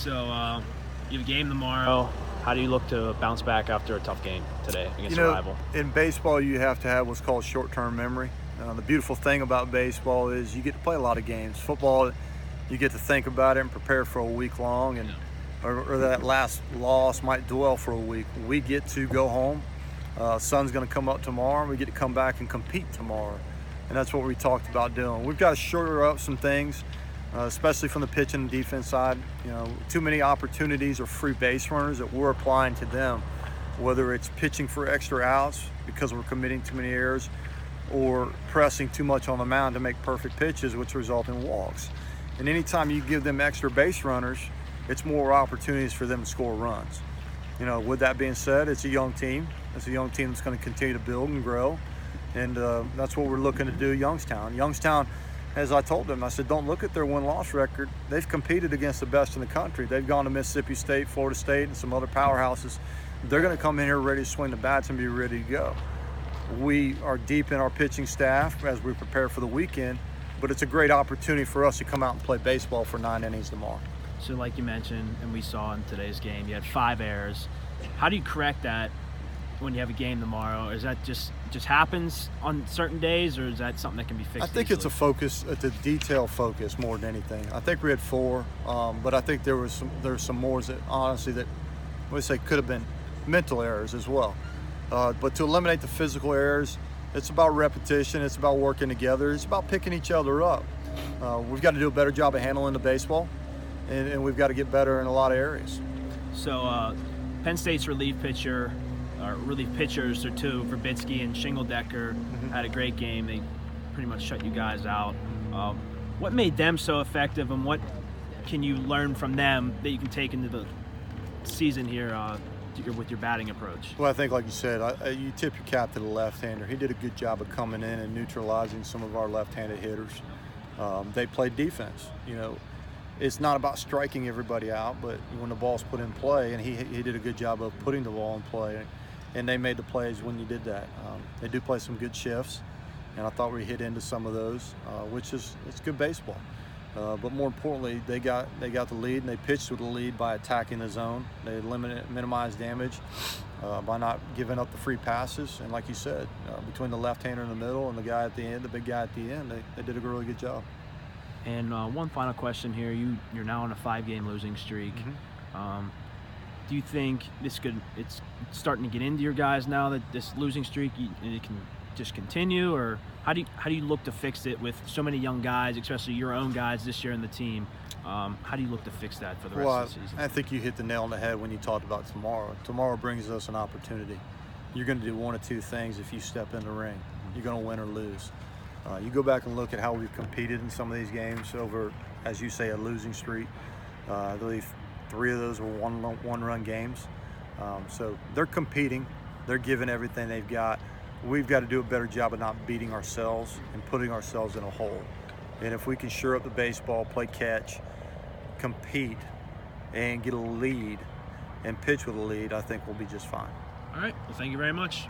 So you have a game tomorrow. How do you look to bounce back after a tough game today against a rival? In baseball, you have to have what's called short-term memory. The beautiful thing about baseball is you get to play a lot of games. Football, you get to think about it and prepare for a week long, and or that last loss might dwell for a week. We get to go home. Sun's going to come up tomorrow, and we get to come back and compete tomorrow. And that's what we talked about doing. We've got to shore up some things, especially from the pitch and defense side. Too many opportunities or free base runners that we're applying to them, whether it's pitching for extra outs because we're committing too many errors, or pressing too much on the mound to make perfect pitches, which result in walks. And anytime you give them extra base runners, it's more opportunities for them to score runs. With that being said, it's a young team. It's a young team that's going to continue to build and grow. And that's what we're looking to do. Youngstown, as I told them, I said, don't look at their win-loss record. They've competed against the best in the country. They've gone to Mississippi State, Florida State, and some other powerhouses. They're going to come in here ready to swing the bats and be ready to go. We are deep in our pitching staff as we prepare for the weekend, but it's a great opportunity for us to come out and play baseball for 9 innings tomorrow. So like you mentioned, and we saw in today's game, you had 5 errors. How do you correct that when you have a game tomorrow? Is that just happens on certain days, or is that something that can be fixed? I think it's a focus, it's a detail focus more than anything. I think we had 4, but I think there's some more that honestly that we say could have been mental errors as well. But to eliminate the physical errors, it's about repetition, it's about working together, it's about picking each other up. We've got to do a better job of handling the baseball, and we've got to get better in a lot of areas. So Penn State's relief pitchers, or two, Verbitsky and Shingle-Decker, had a great game. They pretty much shut you guys out. What made them so effective, and what can you learn from them that you can take into the season here with your batting approach? Well, I think, like you said, you tip your cap to the left-hander. He did a good job of coming in and neutralizing some of our left-handed hitters. They played defense. It's not about striking everybody out, but when the ball's put in play, and he did a good job of putting the ball in play, and they made the plays when you did that. They do play some good shifts, and I thought we hit into some of those, which it's good baseball. But more importantly, they got the lead, and they pitched with the lead by attacking the zone. They minimized damage by not giving up the free passes. And like you said, between the left-hander in the middle and the guy at the end, the big guy at the end, they did a really good job. And one final question here. You're now on a 5-game losing streak. Do you think it's starting to get into your guys now that this losing streak, it can just continue, or how do you look to fix it with so many young guys, especially your own guys this year in the team? How do you look to fix that for the rest of the season? I think you hit the nail on the head when you talked about tomorrow. Tomorrow brings us an opportunity. You're going to do one of 2 things if you step in the ring. You're going to win or lose. You go back and look at how we've competed in some of these games over, as you say, a losing streak. I believe 3 of those were one-run games. So they're competing. They're giving everything they've got. We've got to do a better job of not beating ourselves and putting ourselves in a hole. And if we can shore up the baseball, play catch, compete, and get a lead and pitch with a lead, I think we'll be just fine. All right. Well, thank you very much.